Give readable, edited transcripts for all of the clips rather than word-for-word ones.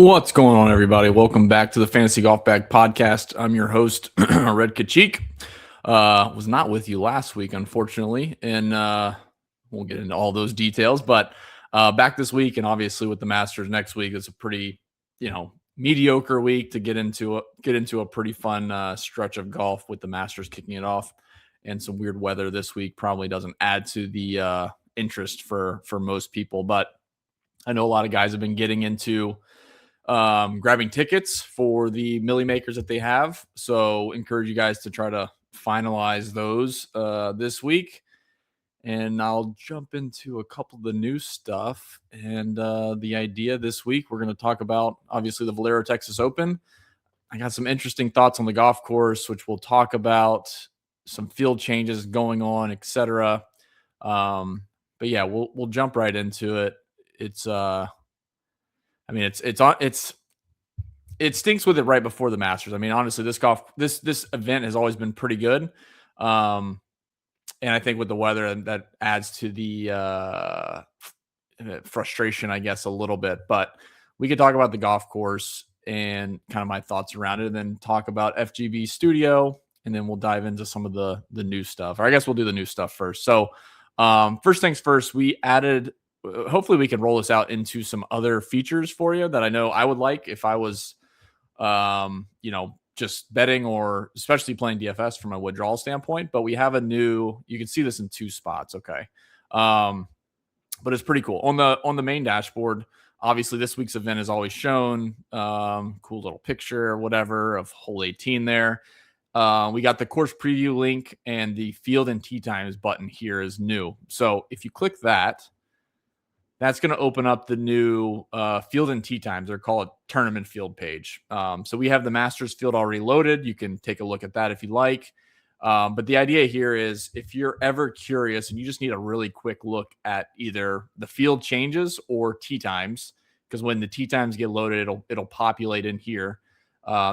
What's going on, everybody? Welcome back to the Fantasy Golf Bag Podcast. I'm your host, Redkacheek. Was not with you last week, unfortunately, and we'll get into all those details. But back this week, and obviously with the Masters next week, it's a pretty, mediocre week to get into a pretty fun stretch of golf with the Masters kicking it off, and some weird weather this week probably doesn't add to the interest for most people. But I know a lot of guys have been getting into grabbing tickets for the Millie Makers that they have. So encourage you guys to try to finalize those this week. And I'll jump into a couple of the new stuff. And the idea this week, we're going to talk about, obviously, the Valero Texas Open. I got some interesting thoughts on the golf course, which we'll talk about, some field changes going on, etc. But yeah, we'll jump right into it. It stinks with it right before the Masters. I mean, honestly, this event has always been pretty good. And I think with the weather, that adds to the frustration, I guess, a little bit. But we could talk about the golf course and kind of my thoughts around it, and then talk about FGB Studio, and then we'll dive into some of the new stuff. Or I guess we'll do the new stuff first. So first things first, we added, hopefully we can roll this out into some other features for you that I know I would like if I was, just betting or especially playing DFS from a withdrawal standpoint. But we have you can see this in two spots. Okay. But it's pretty cool on the main dashboard. Obviously this week's event is always shown, cool little picture or whatever of hole 18 there. We got the course preview link, and the field and tee times button here is new. So if you click that, that's going to open up the new field and tee times. They're called tournament field page. So we have the Masters field already loaded. You can take a look at that if you like. But the idea here is if you're ever curious and you just need a really quick look at either the field changes or tee times, because when the tee times get loaded, it'll populate in here.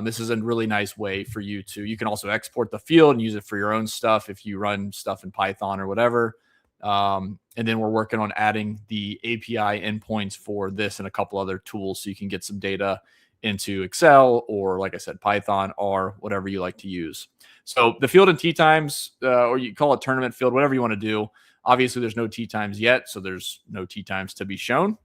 This is a really nice way for you can also export the field and use it for your own stuff if you run stuff in Python or whatever. And then we're working on adding the API endpoints for this and a couple other tools so you can get some data into Excel or, like I said, Python or whatever you like to use. So the field and tee times, or you call it tournament field, whatever you want to do. Obviously, there's no tee times yet, so there's no tee times to be shown.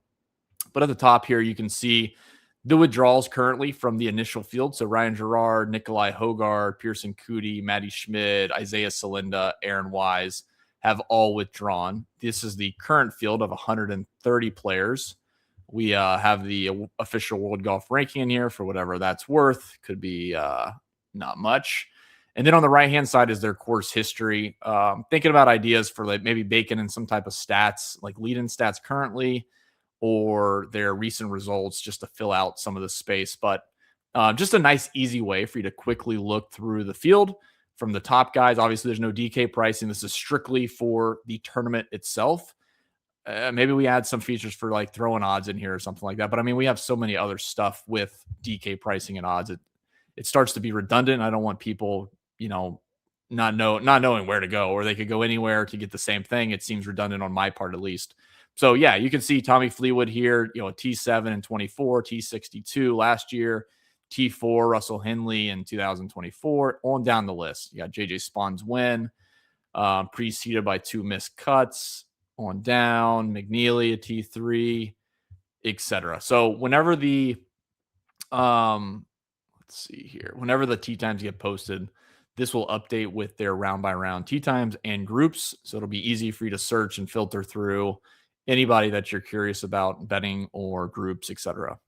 But at the top here, you can see the withdrawals currently from the initial field. So Ryan Gerard, Nikolai Hogard, Pearson Coody, Matty Schmid, Isaiah Salinda, Aaron Wise have all withdrawn. This is the current field of 130 players. We have the official World Golf Ranking in here for whatever that's worth. Could be not much. And then on the right-hand side is their course history. Thinking about ideas for like maybe baking in some type of stats, like lead-in stats currently, or their recent results, just to fill out some of the space. But just a nice, easy way for you to quickly look through the field. From the top guys, obviously there's no DK pricing. This is strictly for the tournament itself. Maybe we add some features for like throwing odds in here or something like that. But I mean, we have so many other stuff with DK pricing and odds. It starts to be redundant. I don't want people, not knowing where to go, or they could go anywhere to get the same thing. It seems redundant on my part, at least. So yeah, you can see Tommy Fleetwood here, a T7 in 24, T62 last year, T4, Russell Henley in 2024, on down the list. You got JJ Spahn's win, preceded by 2 missed cuts, on down, McNeely, a T3, etc. So whenever the, whenever the tee times get posted, this will update with their round by round tee times and groups. So it'll be easy for you to search and filter through anybody that you're curious about betting or groups, etc.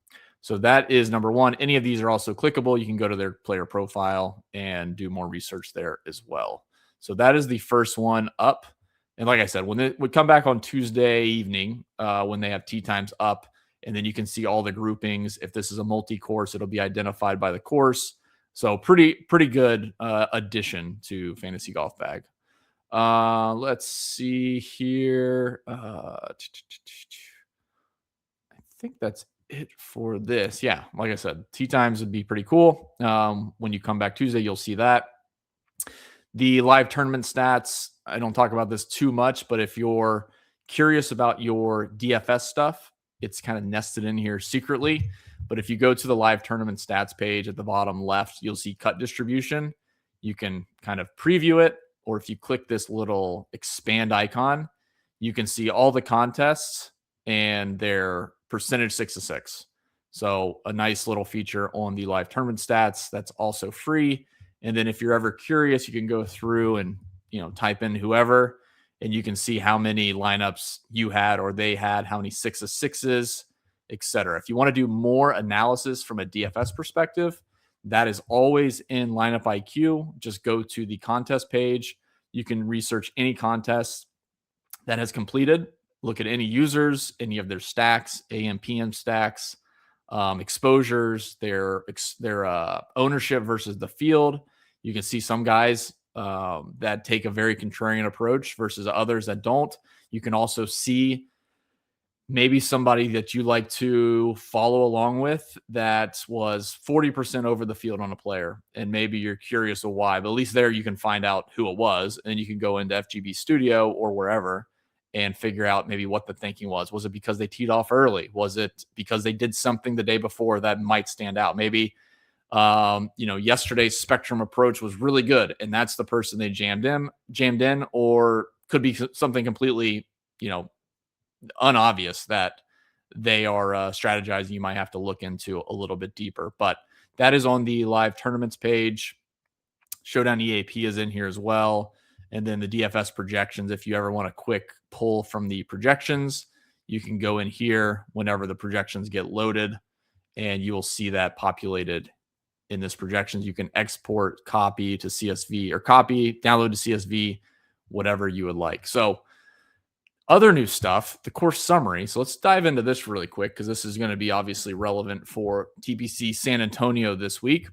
So that is number one. Any of these are also clickable. You can go to their player profile and do more research there as well. So that is the first one up. And like I said, when it would come back on Tuesday evening, when they have tee times up, and then you can see all the groupings. If this is a multi-course, it'll be identified by the course. So pretty good addition to Fantasy Golf Bag. Let's see here. I think that's it for this. Yeah, like I said, tee times would be pretty cool. When you come back Tuesday, you'll see that. The live tournament stats, I don't talk about this too much, but if you're curious about your DFS stuff, it's kind of nested in here secretly. But if you go to the live tournament stats page at the bottom left, you'll see cut distribution. You can kind of preview it, or if you click this little expand icon, you can see all the contests and their percentage 6 to 6. So a nice little feature on the live tournament stats that's also free. And then if you're ever curious, you can go through and type in whoever, and you can see how many lineups you had or they had, how many 6 to 6s, etc. If you want to do more analysis from a DFS perspective, that is always in LineupIQ. Just go to the contest page. You can research any contest that has completed, look at any users, any of their stacks, AM, PM stacks, exposures, their ownership versus the field. You can see some guys that take a very contrarian approach versus others that don't. You can also see maybe somebody that you like to follow along with that was 40% over the field on a player, and maybe you're curious of why, but at least there you can find out who it was, and you can go into FGB Studio or wherever and figure out maybe what the thinking was. Was it because they teed off early? Was it because they did something the day before that might stand out? Maybe yesterday's spectrum approach was really good, and that's the person they jammed in, or could be something completely, unobvious that they are strategizing. You might have to look into a little bit deeper, but that is on the live tournaments page. Showdown EAP is in here as well. And then the DFS projections, if you ever want a quick pull from the projections, you can go in here whenever the projections get loaded, and you will see that populated in this projections. You can export, copy to CSV, or copy, download to CSV, whatever you would like. So other new stuff, the course summary. So let's dive into this really quick, because this is going to be obviously relevant for TPC San Antonio this week.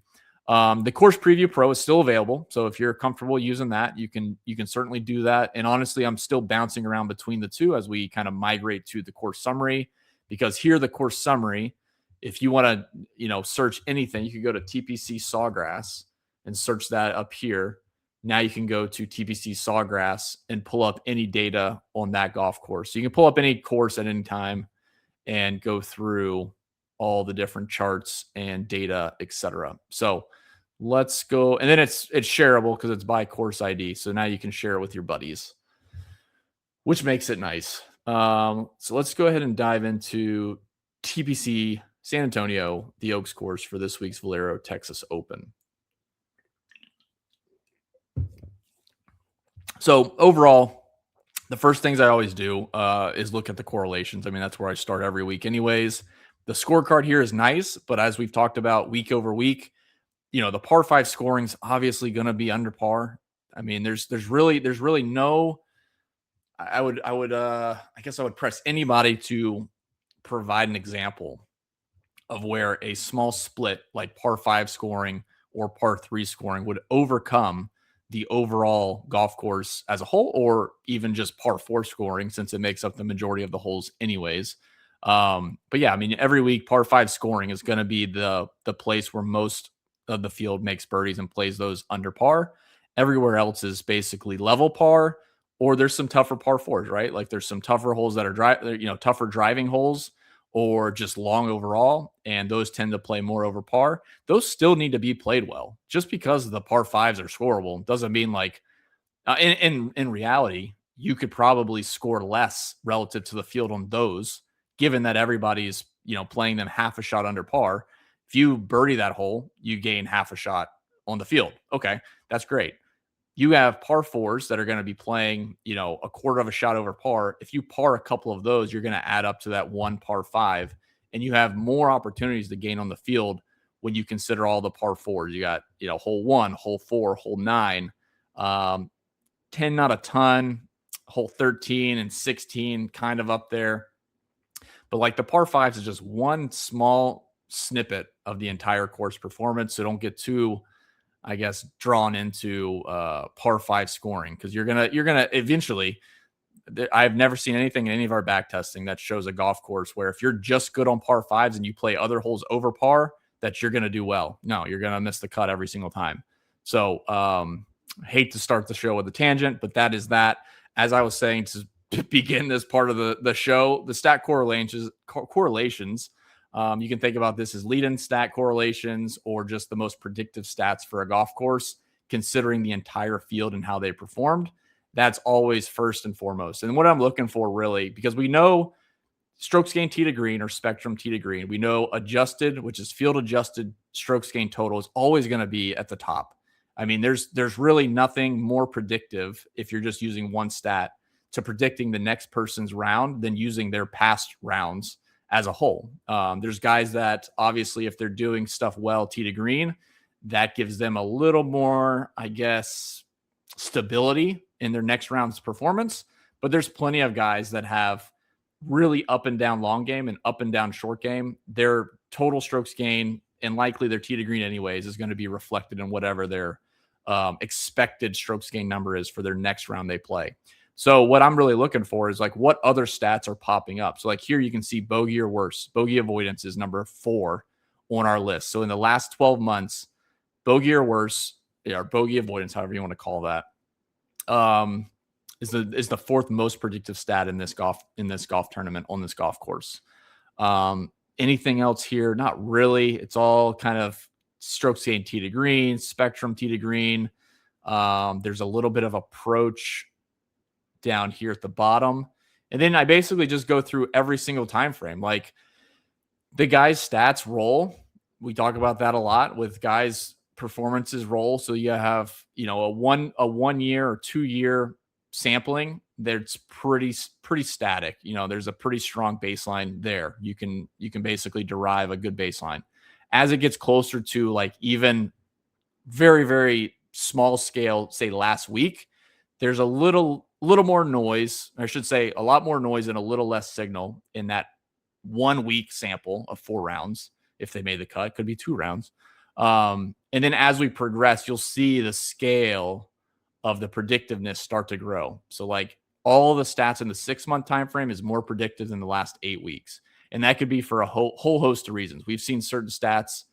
The Course Preview Pro is still available, so if you're comfortable using that, you can certainly do that. And honestly, I'm still bouncing around between the two as we kind of migrate to the course summary, because here, the course summary, if you want to search anything, you could go to TPC Sawgrass and search that up here. Now you can go to TPC Sawgrass and pull up any data on that golf course. So you can pull up any course at any time and go through all the different charts and data, etc. So let's go. And then it's shareable because it's by course ID. So now you can share it with your buddies, which makes it nice. So let's go ahead and dive into TPC San Antonio, the Oaks course for this week's Valero Texas Open. So overall, the first things I always do is look at the correlations. I mean, that's where I start every week anyways. The scorecard here is nice, but as we've talked about week over week, the par 5 scoring is obviously going to be under par. I mean, there's really no, I guess I would press anybody to provide an example of where a small split like par 5 scoring or par 3 scoring would overcome the overall golf course as a whole, or even just par 4 scoring, since it makes up the majority of the holes anyways. But yeah, I mean, every week par 5 scoring is going to be the place where most of the field makes birdies and plays those under par. Everywhere else is basically level par, or there's some tougher par 4s, right? Like there's some tougher holes that are tougher driving holes, or just long overall, and those tend to play more over par. Those still need to be played well. Just because the par 5s are scoreable doesn't mean like in reality, you could probably score less relative to the field on those, given that everybody's playing them half a shot under par. If you birdie that hole, you gain half a shot on the field. Okay, that's great. You have par 4s that are going to be playing, a quarter of a shot over par. If you par a couple of those, you're going to add up to that one par 5, and you have more opportunities to gain on the field when you consider all the par 4s. You got, hole 1, hole 4, hole 9, 10, not a ton, hole 13 and 16 kind of up there. But like the par 5s is just one small snippet of the entire course performance. So don't get too, I guess, drawn into par 5 scoring, because you're gonna eventually. I've never seen anything in any of our back testing that shows a golf course where if you're just good on par 5s and you play other holes over par, that you're gonna do well. No, you're gonna miss the cut every single time. So hate to start the show with a tangent, but that is that. As I was saying to begin this part of the show, the stat correlations You can think about this as lead-in stat correlations or just the most predictive stats for a golf course, considering the entire field and how they performed. That's always first and foremost. And what I'm looking for really, because we know strokes gained tee to green or spectrum tee to green, we know adjusted, which is field adjusted strokes gained total, is always going to be at the top. I mean, there's really nothing more predictive if you're just using one stat to predicting the next person's round than using their past rounds as a whole. There's guys that obviously, if they're doing stuff well tee to green, that gives them a little more, I guess, stability in their next round's performance. But there's plenty of guys that have really up and down long game and up and down short game. Their total strokes gain and likely their tee to green anyways is going to be reflected in whatever their expected strokes gain number is for their next round they play. So what I'm really looking for is like what other stats are popping up. So like here you can see bogey or worse. Bogey avoidance is number 4 on our list. So in the last 12 months, bogey or worse, or bogey avoidance, however you want to call that, is the 4th most predictive stat in this golf tournament on this golf course. Anything else here? Not really. It's all kind of strokes gained tee to green, spectrum tee to green. There's a little bit of approach down here at the bottom. And then I basically just go through every single time frame. Like the guys' stats roll. We talk about that a lot with guys' performances roll. So you have, a 1 year or 2 year sampling that's pretty static. There's a pretty strong baseline there. You can basically derive a good baseline. As it gets closer to like even very, very small scale, say last week, there's a little more noise. I should say a lot more noise and a little less signal in that 1 week sample of 4 rounds. If they made the cut, could be 2 rounds. And then as we progress, you'll see the scale of the predictiveness start to grow. So like all the stats in the 6-month time frame is more predictive than the last 8 weeks. And that could be for a whole host of reasons. We've seen certain stats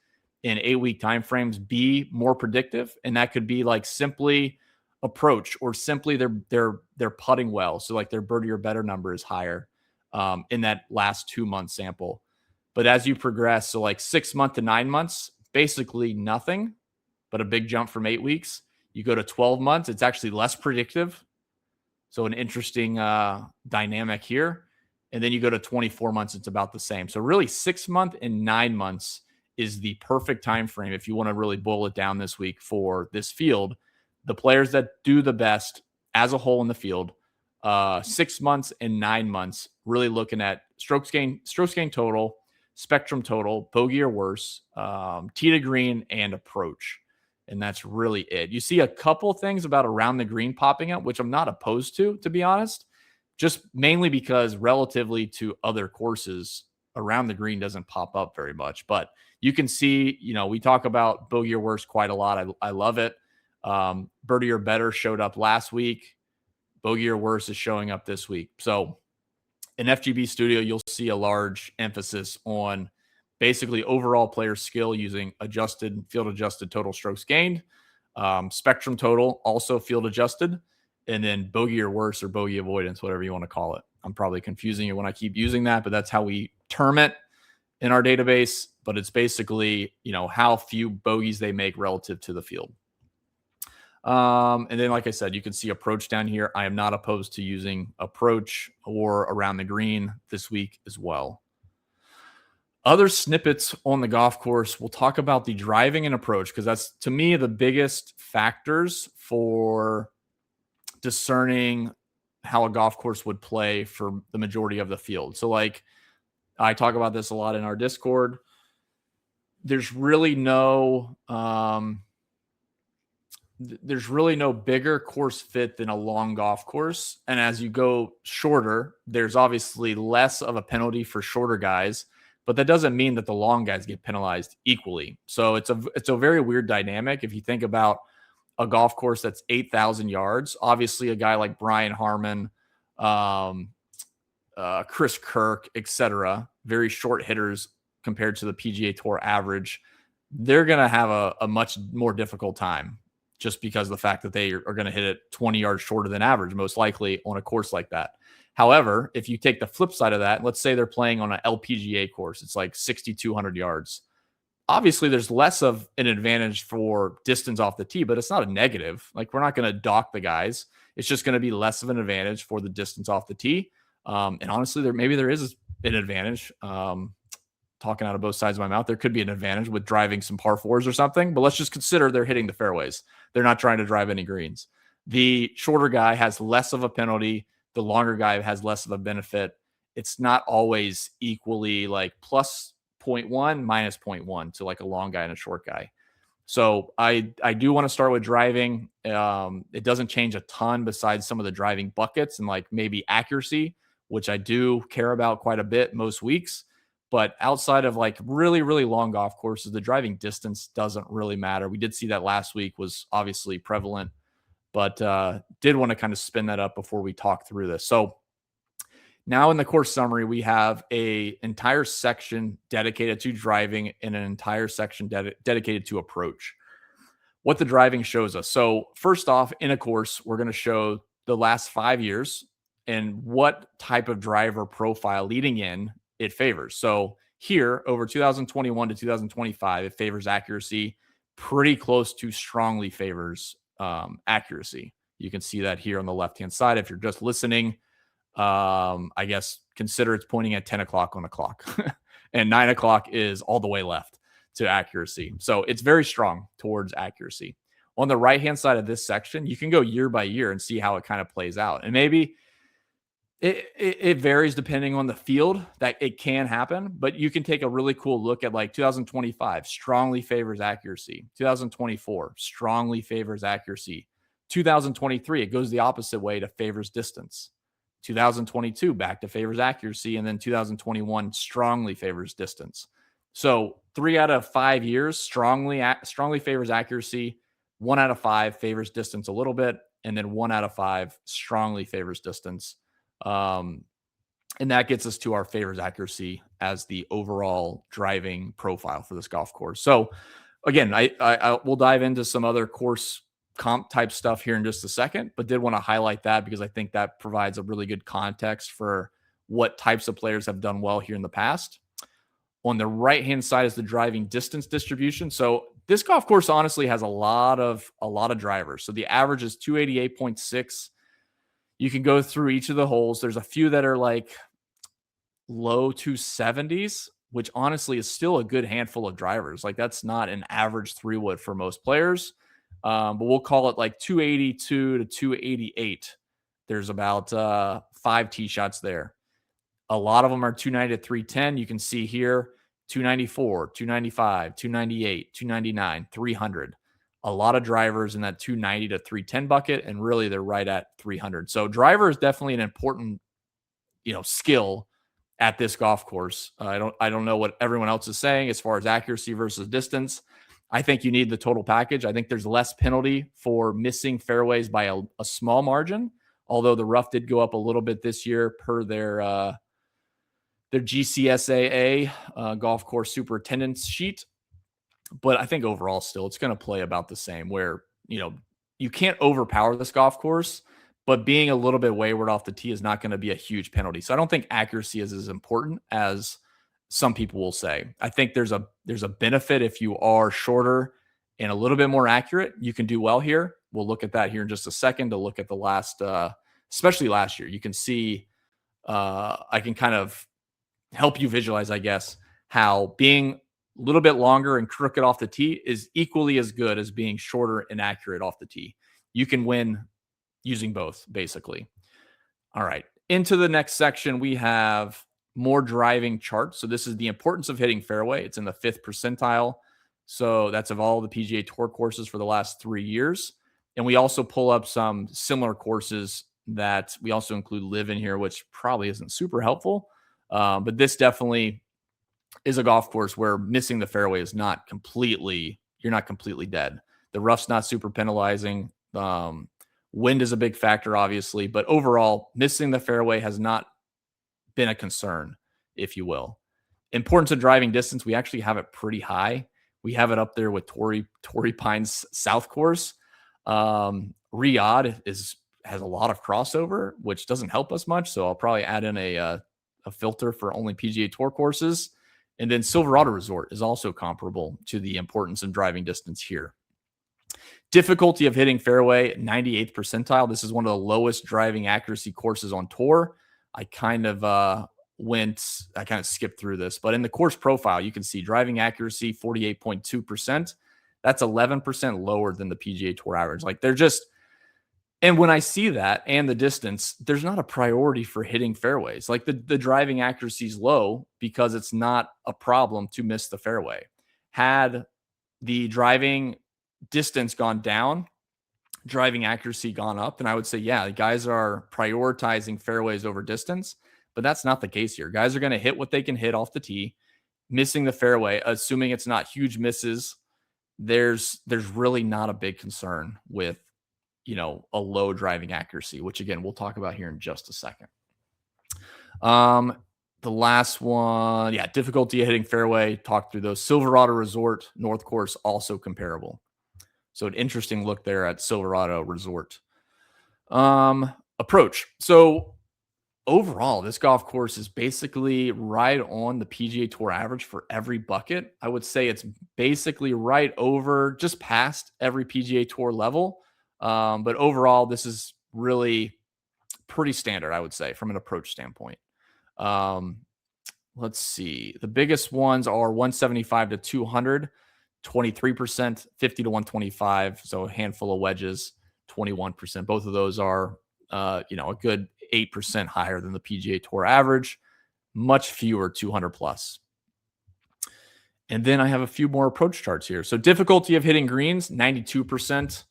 in 8-week time frames be more predictive, and that could be like simply approach or simply they're putting well. So like their birdie or better number is higher in that last 2-month sample. But as you progress, so like 6 months to 9 months, basically nothing, but a big jump from 8 weeks. You go to 12 months, it's actually less predictive. So an interesting dynamic here. And then you go to 24 months, it's about the same. So really 6 months and 9 months is the perfect time frame if you want to really boil it down this week for this field. The players that do the best as a whole in the field, 6 months and 9 months, really looking at strokes gain total, spectrum total, bogey or worse, tee to green, and approach. And that's really it. You see a couple things about around the green popping up, which I'm not opposed to be honest, just mainly because relatively to other courses, around the green doesn't pop up very much. But you can see, we talk about bogey or worse quite a lot. I love it. Birdie or better showed up last week. Bogey or worse is showing up this week. So in FGB Studio, you'll see a large emphasis on basically overall player skill using field adjusted total strokes gained, spectrum total, also field adjusted, and then bogey or worse or bogey avoidance, whatever you want to call it. I'm probably confusing you when I keep using that, but that's how we term it in our database. But it's basically, how few bogeys they make relative to the field. And then, like I said, you can see approach down here. I am not opposed to using approach or around the green this week as well. Other snippets on the golf course, we'll talk about the driving and approach, because that's, to me, the biggest factors for discerning how a golf course would play for the majority of the field. So like I talk about this a lot in our Discord. There's really no bigger course fit than a long golf course. And as you go shorter, there's obviously less of a penalty for shorter guys, but that doesn't mean that the long guys get penalized equally. So it's a very weird dynamic. If you think about a golf course that's 8,000 yards, obviously a guy like Brian Harmon, Chris Kirk, etc., very short hitters compared to the PGA Tour average, they're going to have a much more difficult time just because of the fact that they are going to hit it 20 yards shorter than average, most likely on a course like that. However, if you take the flip side of that, let's say they're playing on an LPGA course, it's like 6,200 yards. Obviously, there's less of an advantage for distance off the tee, but it's not a negative. Like, we're not going to dock the guys. It's just going to be less of an advantage for the distance off the tee. And honestly, maybe there is an advantage. Talking out of both sides of my mouth, there could be an advantage with driving some par fours or something, but let's just consider they're hitting the fairways. They're not trying to drive any greens. The shorter guy has less of a penalty. The longer guy has less of a benefit. It's not always equally like plus 0.1, minus 0.1 to like a long guy and a short guy. So I do want to start with driving. It doesn't change a ton besides some of the driving buckets and like maybe accuracy, which I do care about quite a bit most weeks. But outside of like really, really long golf courses, the driving distance doesn't really matter. We did see that last week was obviously prevalent, but did want to kind of spin that up before we talk through this. So now in the course summary, we have an entire section dedicated to driving and an entire section dedicated to approach. What the driving shows us. So first off, in a course, we're going to show the last 5 years and what type of driver profile leading in it favors. So here, over 2021 to 2025, it favors accuracy, pretty close to strongly favors accuracy. You can see that here on the left-hand side. If you're just listening, I guess consider it's pointing at 10 o'clock on the clock. And 9 o'clock is all the way left to accuracy. So it's very strong towards accuracy. On the right-hand side of this section, you can go year by year and see how it kind of plays out. And maybe it varies depending on the field that it can happen, but you can take a really cool look at like 2025 strongly favors accuracy. 2024 strongly favors accuracy. 2023, it goes the opposite way to favors distance. 2022 back to favors accuracy. And then 2021 strongly favors distance. So 3 out of 5 years strongly favors accuracy. 1 out of 5 favors distance a little bit. And then 1 out of 5 strongly favors distance. And that gets us to our favors accuracy as the overall driving profile for this golf course. So again, I will dive into some other course comp type stuff here in just a second, but did want to highlight that because I think that provides a really good context for what types of players have done well here in the past. On the right-hand side is the driving distance distribution. So this golf course honestly has a lot of drivers. So the average is 288.6. You can go through each of the holes. There's a few that are like low 270s, which honestly is still a good handful of drivers. Like that's not an average 3-wood for most players. But we'll call it like 282 to 288. There's about 5 tee shots there. A lot of them are 290 to 310. You can see here 294, 295, 298, 299, 300. A lot of drivers in that 290 to 310 bucket, and really they're right at 300. So driver is definitely an important, skill at this golf course. I don't know what everyone else is saying as far as accuracy versus distance. I think you need the total package. I think there's less penalty for missing fairways by a small margin, although the rough did go up a little bit this year per their GCSAA golf course superintendent's sheet. But I think overall still it's going to play about the same where, you can't overpower this golf course, but being a little bit wayward off the tee is not going to be a huge penalty. So I don't think accuracy is as important as some people will say. I think there's a benefit if you are shorter and a little bit more accurate. You can do well here. We'll look at that here in just a second to look at the last, especially last year. You can see, I can kind of help you visualize, I guess, how being a little bit longer and crooked off the tee is equally as good as being shorter and accurate off the tee. You can win using both, basically. All right. Into the next section, we have more driving charts. So this is the importance of hitting fairway. It's in the 5th percentile. So that's of all the PGA Tour courses for the last 3 years. And we also pull up some similar courses that we also include live in here, which probably isn't super helpful. But this definitely is a golf course where missing the fairway is you're not completely dead. The rough's not super penalizing. Wind is a big factor, obviously, but overall, missing the fairway has not been a concern, if you will. Importance of driving distance, we actually have it pretty high. We have it up there with Torrey Pines South Course. Riyadh has a lot of crossover, which doesn't help us much. So I'll probably add in a filter for only PGA Tour courses. And then Silverado Resort is also comparable to the importance of driving distance here. Difficulty of hitting fairway, 98th percentile. This is one of the lowest driving accuracy courses on tour. I kind of skipped through this, but in the course profile, you can see driving accuracy, 48.2%. That's 11% lower than the PGA Tour average. Like they're just, and when I see that and the distance, there's not a priority for hitting fairways. Like the driving accuracy is low because it's not a problem to miss the fairway. Had the driving distance gone down, driving accuracy gone up, and I would say, yeah, the guys are prioritizing fairways over distance, but that's not the case here. Guys are going to hit what they can hit off the tee, missing the fairway, assuming it's not huge misses. There's really not a big concern with, a low driving accuracy, which again, we'll talk about here in just a second. The last one, difficulty of hitting fairway, talk through those. Silverado Resort, North Course, also comparable. So an interesting look there at Silverado Resort. Approach. So overall, this golf course is basically right on the PGA Tour average for every bucket. I would say it's basically right over, just past every PGA Tour level. But overall, this is really pretty standard, I would say, from an approach standpoint. Let's see. The biggest ones are 175 to 200, 23%, 50 to 125. So a handful of wedges, 21%. Both of those are, a good 8% higher than the PGA Tour average. Much fewer 200 plus. And then I have a few more approach charts here. So difficulty of hitting greens, 92%.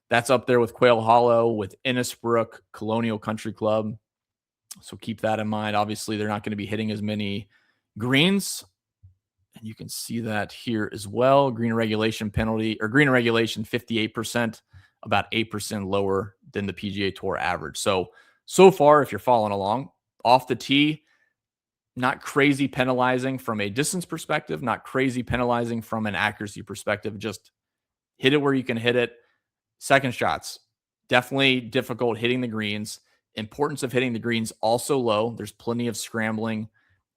That's up there with Quail Hollow, with Innisbrook, Colonial Country Club. So keep that in mind. Obviously, they're not going to be hitting as many greens. And you can see that here as well. Green regulation penalty, or green regulation 58%, about 8% lower than the PGA Tour average. So far, if you're following along, off the tee, not crazy penalizing from a distance perspective, not crazy penalizing from an accuracy perspective. Just hit it where you can hit it. Second shots, definitely difficult hitting the greens. Importance of hitting the greens also low. There's plenty of scrambling,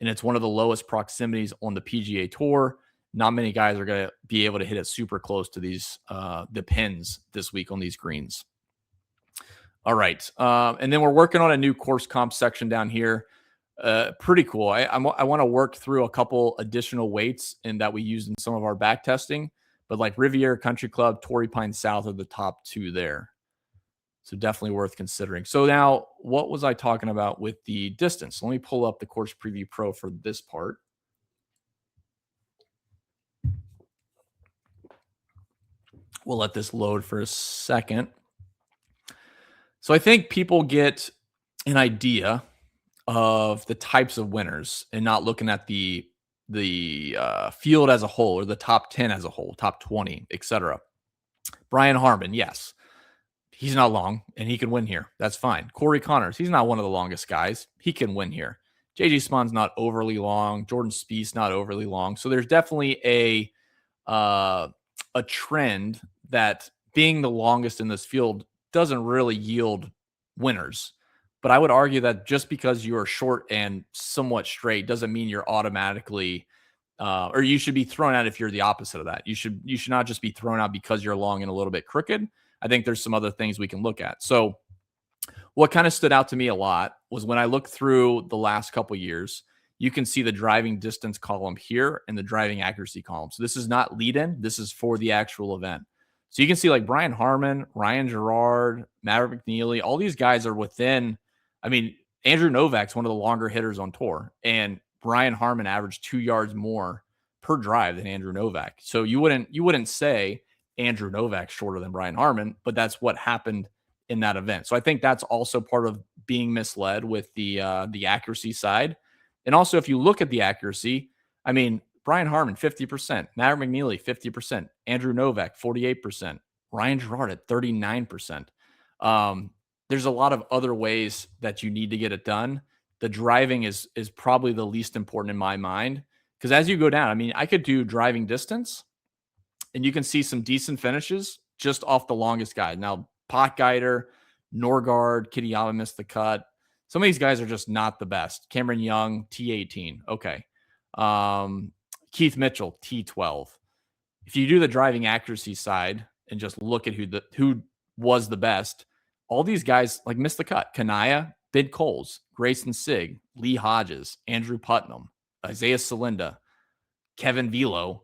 and it's one of the lowest proximities on the PGA Tour. Not many guys are going to be able to hit it super close to these the pins this week on these greens. All right, and then we're working on a new course comp section down here. Pretty cool. I want to work through a couple additional weights and that we used in some of our back testing. But like Riviera Country Club, Torrey Pines South are the top two there. So definitely worth considering. So now, what was I talking about with the distance? Let me pull up the Course Preview Pro for this part. We'll let this load for a second. So I think people get an idea of the types of winners and not looking at the field as a whole, or the top 10 as a whole, top 20, etc. Brian Harman, yes, he's not long and he can win here. That's fine. Corey Connors, he's not one of the longest guys. He can win here. JJ Spahn's not overly long. Jordan Spieth's not overly long. So there's definitely a trend that being the longest in this field doesn't really yield winners. But I would argue that just because you are short and somewhat straight doesn't mean you're automatically, or you should be thrown out if you're the opposite of that. You should not just be thrown out because you're long and a little bit crooked. I think there's some other things we can look at. So what kind of stood out to me a lot was when I looked through the last couple of years, you can see the driving distance column here and the driving accuracy column. So this is not lead-in. This is for the actual event. So you can see like Brian Harman, Ryan Gerard, Maverick McNeely, all these guys are within. I mean, Andrew Novak's one of the longer hitters on tour, and Brian Harman averaged 2 yards more per drive than Andrew Novak. So you wouldn't say Andrew Novak's shorter than Brian Harman, but that's what happened in that event. So I think that's also part of being misled with the accuracy side. And also, if you look at the accuracy, I mean, Brian Harman, 50%, Maverick McNeely, 50%, Andrew Novak, 48%, Ryan Gerard at 39%. There's a lot of other ways that you need to get it done. The driving is probably the least important in my mind, because as you go down, I mean, I could do driving distance and you can see some decent finishes just off the longest guide. Now, Potgeider, Norgard, Kitayama missed the cut. Some of these guys are just not the best. Cameron Young, T18. Okay. Keith Mitchell, T12. If you do the driving accuracy side and just look at who was the best, all these guys like missed the cut. Kanaya, Bid Coles, Grayson Sigg, Lee Hodges, Andrew Putnam, Isaiah Salinda, Kevin Velo,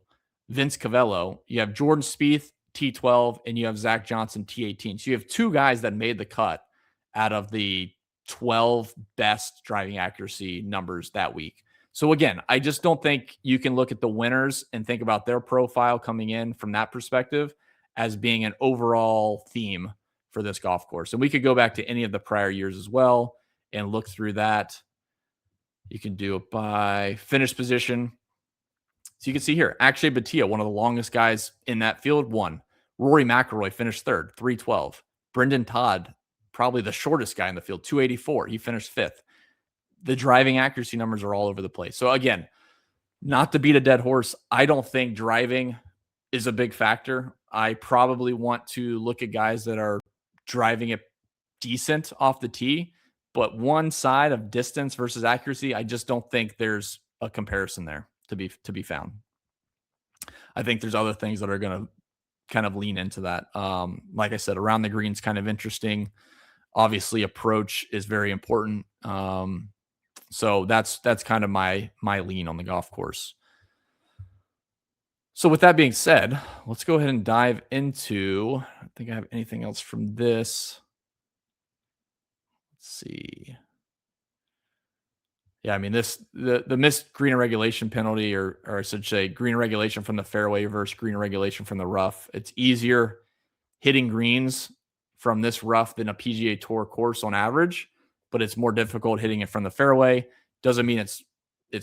Vince Cavello. You have Jordan Spieth, T12, and you have Zach Johnson, T18. So you have two guys that made the cut out of the 12 best driving accuracy numbers that week. So again, I just don't think you can look at the winners and think about their profile coming in from that perspective as being an overall theme for this golf course. And we could go back to any of the prior years as well and look through that. You can do it by finish position. So you can see here, Akshay Bhatia, one of the longest guys in that field, won. Rory McIlroy finished third, 312. Brendan Todd, probably the shortest guy in the field, 284. He finished fifth. The driving accuracy numbers are all over the place. So again, not to beat a dead horse, I don't think driving is a big factor. I probably want to look at guys that are driving it decent off the tee, but one side of distance versus accuracy, I just don't think there's a comparison there to be found. I think there's other things that are going to kind of lean into that. Like I said, around the green's kind of interesting. Obviously, approach is very important. So that's kind of my lean on the golf course. So with that being said, let's go ahead and dive into, I don't think I have anything else from this. Let's see. Yeah, I mean, the missed green irregulation penalty, or I should say green irregulation from the fairway versus green irregulation from the rough. It's easier hitting greens from this rough than a PGA Tour course on average, but it's more difficult hitting it from the fairway. Doesn't mean it's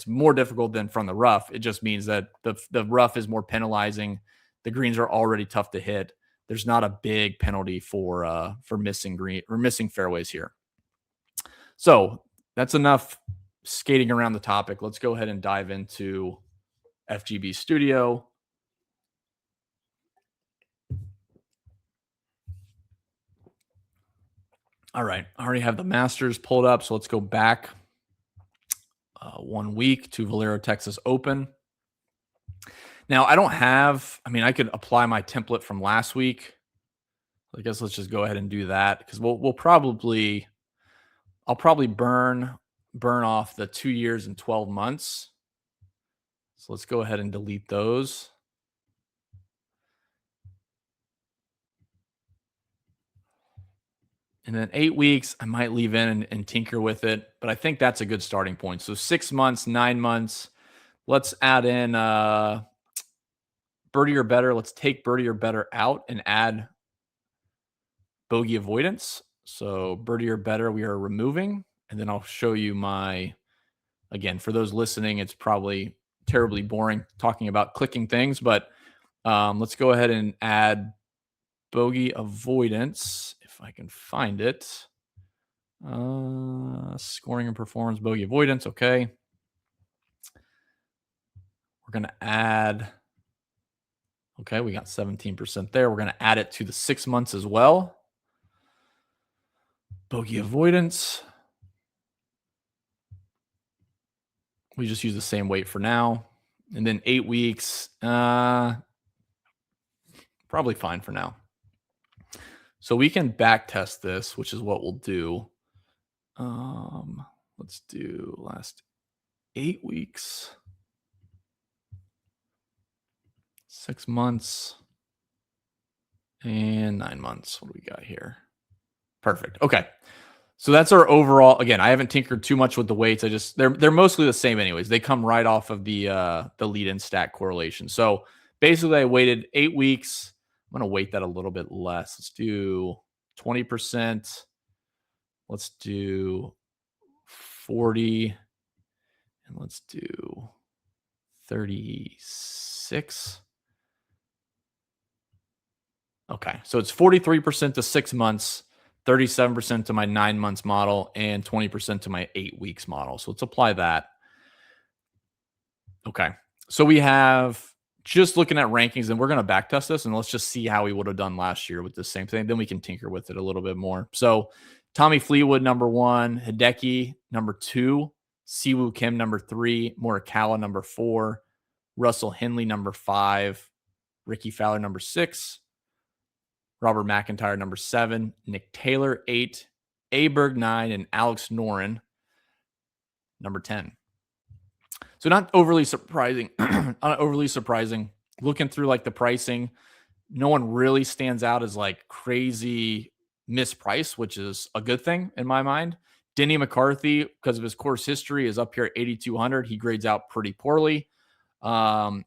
more difficult than from the rough. It just means that the rough is more penalizing. The greens are already tough to hit. There's not a big penalty for missing green or missing fairways here. So that's enough skating around the topic. Let's go ahead and dive into FGB Studio. All right, I already have the Masters pulled up, so let's go back 1 week to Valero Texas Open. Now, I could apply my template from last week. I guess let's just go ahead and do that, because I'll probably burn off the 2 years and 12 months. So let's go ahead and delete those. And then 8 weeks, I might leave in and tinker with it, but I think that's a good starting point. So 6 months, 9 months. Let's add in birdie or better. Let's take birdie or better out and add bogey avoidance. So birdie or better, we are removing. And then I'll show you again, for those listening, it's probably terribly boring talking about clicking things, but let's go ahead and add bogey avoidance. If I can find it. Scoring and performance, bogey avoidance. Okay. We're going to add. Okay, we got 17% there. We're going to add it to the 6 months as well. Bogey avoidance. We just use the same weight for now. And then 8 weeks. Probably fine for now. So we can back test this, which is what we'll do. Let's do last 8 weeks. 6 months. And 9 months. What do we got here? Perfect. Okay. So that's our overall. Again, I haven't tinkered too much with the weights. They're mostly the same anyways. They come right off of the lead-in stat correlation. So basically I waited 8 weeks. I'm going to weight that a little bit less. Let's do 20%. Let's do 40. And let's do 36. Okay. So it's 43% to 6 months, 37% to my 9 months model, and 20% to my 8 weeks model. So let's apply that. Okay. So we have just looking at rankings, and we're going to backtest this, and let's just see how he would have done last year with the same thing. Then we can tinker with it a little bit more. So Tommy Fleetwood, number 1, Hideki, number 2, Siwoo Kim, number 3, Morikawa, number 4, Russell Henley, number 5, Ricky Fowler, number 6, Robert McIntyre, number 7, Nick Taylor, 8, Aberg, 9, and Alex Noren, number 10. So not overly surprising. Not overly surprising. Looking through like the pricing, no one really stands out as like crazy mispriced, which is a good thing in my mind. Denny McCarthy, because of his course history, is up here at 8,200. He grades out pretty poorly. Johnny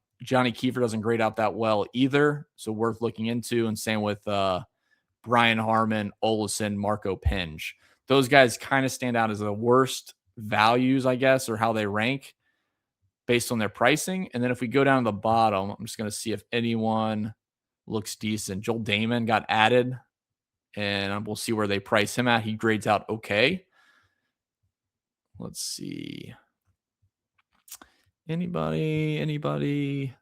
Kiefer doesn't grade out that well either, so worth looking into. And same with Brian Harmon, Olesen, Marco Pinge. Those guys kind of stand out as the worst values, I guess, or how they rank based on their pricing. And then if we go down to the bottom, I'm just going to see if anyone looks decent. Joel Damon got added, and we'll see where they price him at. He grades out okay. Let's see. Anybody?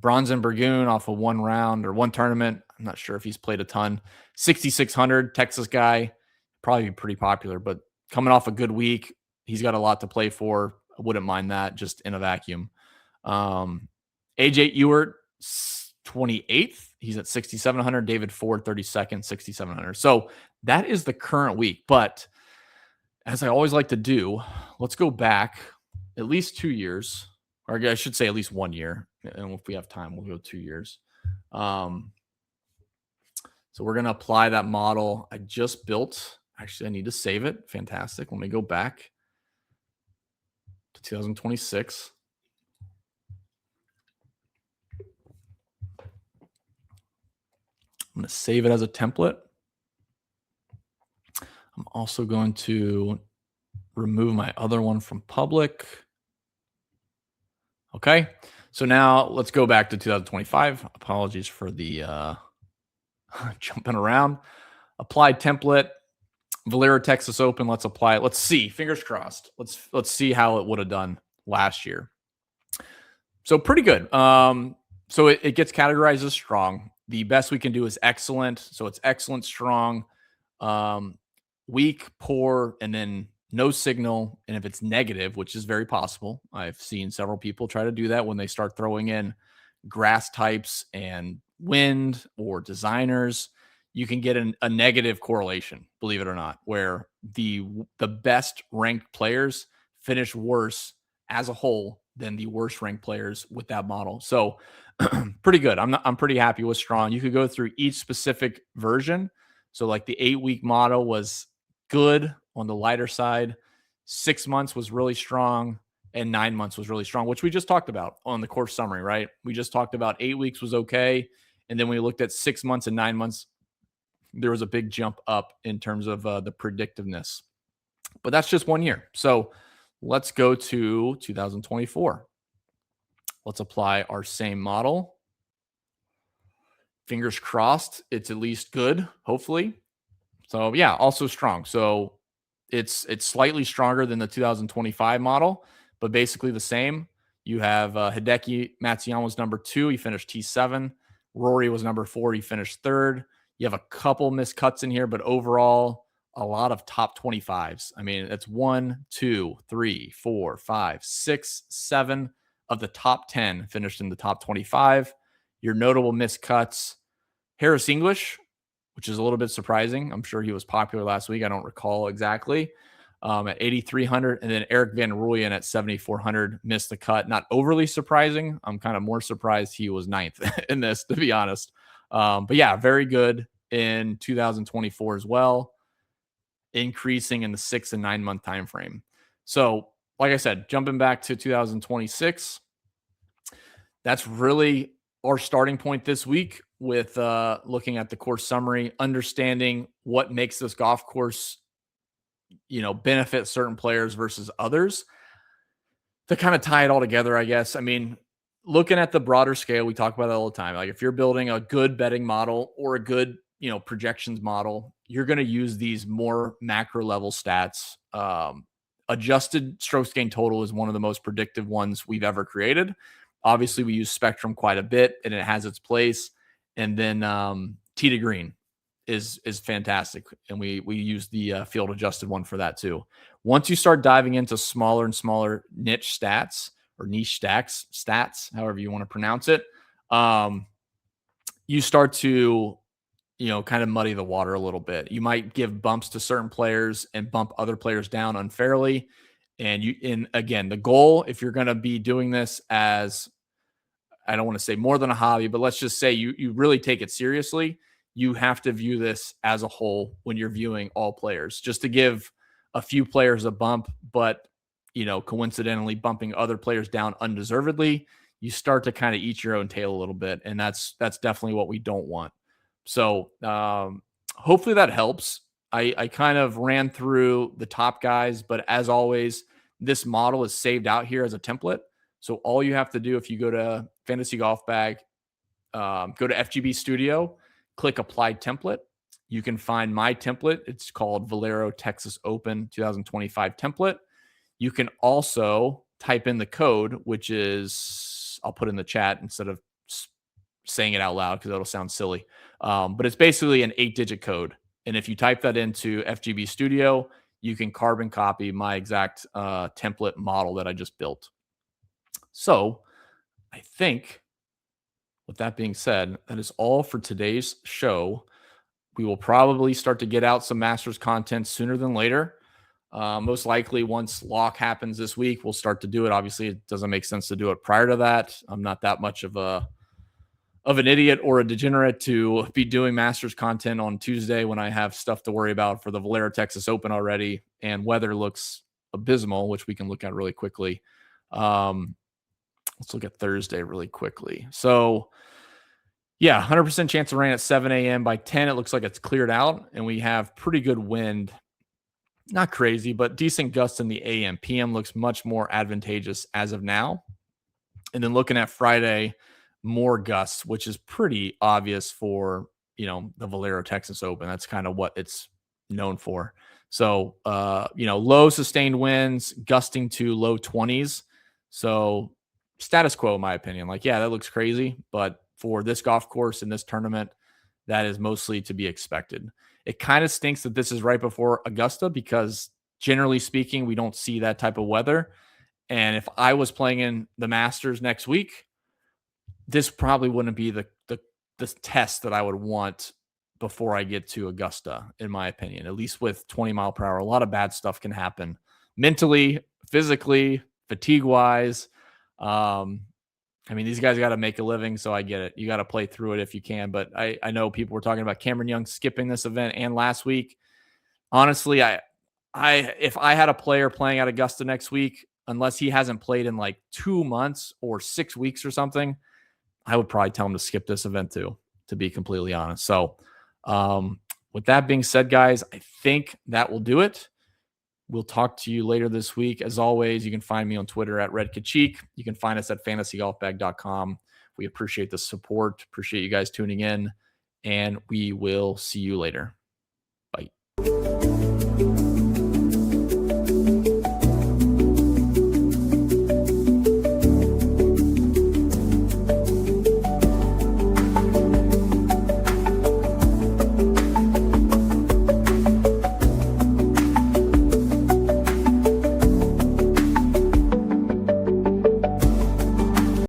Bronzen Burgoon off of one round or one tournament. I'm not sure if he's played a ton. 6,600, Texas guy. Probably be pretty popular, but coming off a good week, he's got a lot to play for. I wouldn't mind that just in a vacuum. AJ Ewert, 28th. He's at 6,700. David Ford, 32nd, 6,700. So that is the current week. But as I always like to do, let's go back at least 2 years, or I should say at least 1 year. And if we have time, we'll go 2 years. So we're going to apply that model I just built. Actually, I need to save it. Fantastic. Let me go back to 2026. I'm going to save it as a template. I'm also going to remove my other one from public. Okay. So now let's go back to 2025. Apologies for the jumping around. Apply template. Valero Texas Open. Let's apply it. Let's see. Fingers crossed. Let's see how it would have done last year. So pretty good. So it gets categorized as strong. The best we can do is excellent. So it's excellent, strong, weak, poor, and then no signal. And if it's negative, which is very possible, I've seen several people try to do that when they start throwing in grass types and wind or designers, you can get a negative correlation, believe it or not, where the best ranked players finish worse as a whole than the worst ranked players with that model. So pretty good. I'm pretty happy with strong. You could go through each specific version. So like the 8-week model was good on the lighter side. 6 months was really strong, and 9 months was really strong, which we just talked about on the course summary, right? We just talked about 8 weeks was okay. And then we looked at 6 months and 9 months. There was a big jump up in terms of the predictiveness. But that's just 1 year. So let's go to 2024. Let's apply our same model. Fingers crossed, it's at least good, hopefully. So yeah, also strong. So it's slightly stronger than the 2025 model, but basically the same. You have Hideki Matsuyama was number 2. He finished T7. Rory was number 4. He finished 3rd. You have a couple missed cuts in here, but overall, a lot of top 25s. I mean, it's 1, 2, 3, 4, 5, 6, 7 of the top 10 finished in the top 25. Your notable missed cuts, Harris English, which is a little bit surprising. I'm sure he was popular last week. I don't recall exactly. At 8,300, and then Eric Van Rooyen at 7,400 missed the cut. Not overly surprising. I'm kind of more surprised he was 9th in this, to be honest. But yeah, very good in 2024 as well, increasing in the 6 and 9 month time frame. So, like I said, jumping back to 2026, that's really our starting point this week with looking at the course summary, understanding what makes this golf course, benefit certain players versus others. To kind of tie it all together, I guess. I mean, looking at the broader scale, we talk about that all the time. Like if you're building a good betting model or a good, projections model, you're going to use these more macro level stats. Adjusted strokes gain total is one of the most predictive ones we've ever created. Obviously, we use Spectrum quite a bit, and it has its place. And then tee to green is fantastic, and we use the field adjusted one for that too. Once you start diving into smaller and smaller niche stats or niche stats, however you want to pronounce it, you start to kind of muddy the water a little bit. You might give bumps to certain players and bump other players down unfairly. And again, the goal, if you're going to be doing this as, I don't want to say more than a hobby, but let's just say you really take it seriously, you have to view this as a whole when you're viewing all players. Just to give a few players a bump, but coincidentally bumping other players down undeservedly, you start to kind of eat your own tail a little bit, and that's definitely what we don't want. So hopefully that helps. I kind of ran through the top guys, but as always, this model is saved out here as a template. So all you have to do, if you go to Fantasy Golf Bag, go to FGB Studio, click Apply Template. You can find my template. It's called Valero Texas Open 2025 template. You can also type in the code, which is, I'll put in the chat instead of saying it out loud because it'll sound silly. But it's basically an 8-digit code. And if you type that into FGB Studio, you can carbon copy my exact template model that I just built. So I think with that being said, that is all for today's show. We will probably start to get out some Masters content sooner than later. Most likely once lock happens this week, we'll start to do it. Obviously, it doesn't make sense to do it prior to that. I'm not that much of an idiot or a degenerate to be doing Masters content on Tuesday when I have stuff to worry about for the Valero Texas Open already, and weather looks abysmal, which we can look at really quickly. Let's look at Thursday really quickly. So yeah, 100% chance of rain at 7 a.m. By 10, it looks like it's cleared out, and we have pretty good wind. Not crazy, but decent gusts in the AM. PM looks much more advantageous as of now. And then looking at Friday, more gusts, which is pretty obvious for, the Valero Texas Open. That's kind of what it's known for. So, low sustained winds, gusting to low 20s. So status quo, in my opinion. Like, yeah, that looks crazy, but for this golf course in this tournament, that is mostly to be expected. It kind of stinks that this is right before Augusta because generally speaking, we don't see that type of weather. And if I was playing in the Masters next week, this probably wouldn't be the test that I would want before I get to Augusta, in my opinion. At least with 20 mile per hour, a lot of bad stuff can happen mentally, physically, fatigue-wise. These guys got to make a living, so I get it. You got to play through it if you can. But I know people were talking about Cameron Young skipping this event and last week. Honestly, if I had a player playing at Augusta next week, unless he hasn't played in like 2 months or 6 weeks or something, I would probably tell him to skip this event too, to be completely honest. So with that being said, guys, I think that will do it. We'll talk to you later this week. As always, you can find me on Twitter at Redkacheek. You can find us at fantasygolfbag.com. We appreciate the support. Appreciate you guys tuning in, and we will see you later.